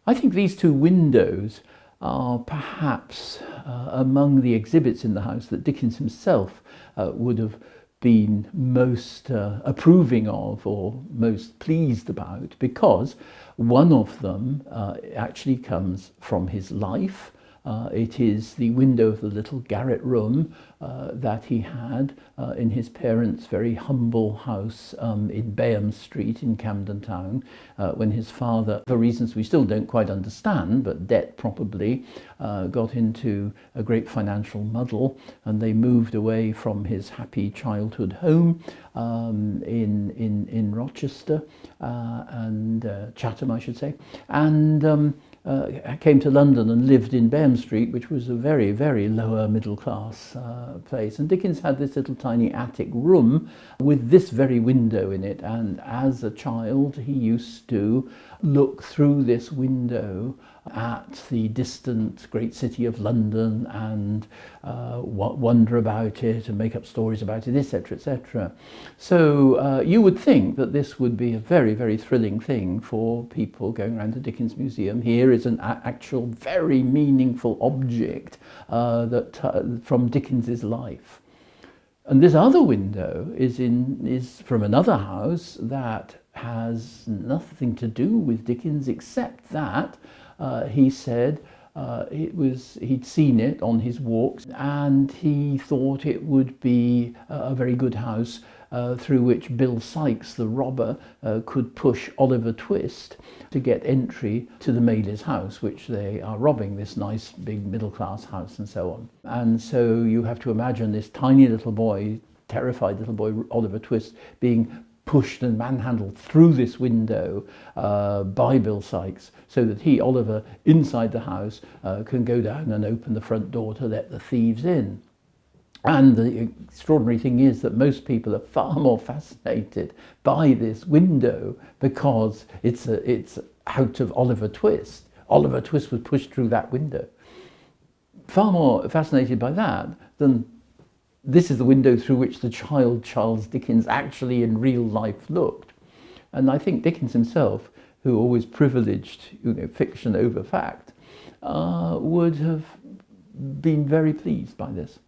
I think these two windows are perhaps among the exhibits in the house that Dickens himself would have been most approving of or most pleased about, because one of them actually comes from his life. It is the window of the little garret room that he had in his parents' very humble house in Bayham Street in Camden Town, when his father, for reasons we still don't quite understand, but debt probably, got into a great financial muddle, and they moved away from his happy childhood home in Rochester and Chatham, I should say, and came to London and lived in Bayham Street, which was a very, very lower middle class place. And Dickens had this little tiny attic room with this very window in it, and as a child he used to look through this window at the distant great city of London and wonder about it and make up stories about it, etc., etc. So you would think that this would be a very, very thrilling thing for people going around the Dickens Museum. Here is an actual very meaningful object from Dickens's life. And this other window is from another house that has nothing to do with Dickens, except that he said he'd seen it on his walks, and he thought it would be a very good house through which Bill Sikes, the robber, could push Oliver Twist to get entry to the Maylies' house, which they are robbing, this nice big middle-class house and so on. And so you have to imagine this tiny little boy, terrified little boy, Oliver Twist, being pushed and manhandled through this window by Bill Sikes, so that he, Oliver, inside the house, can go down and open the front door to let the thieves in. And the extraordinary thing is that most people are far more fascinated by this window because it's out of Oliver Twist. Oliver Twist was pushed through that window. Far more fascinated by that than this is the window through which the child Charles Dickens actually in real life looked. And I think Dickens himself, who always privileged fiction over fact, would have been very pleased by this.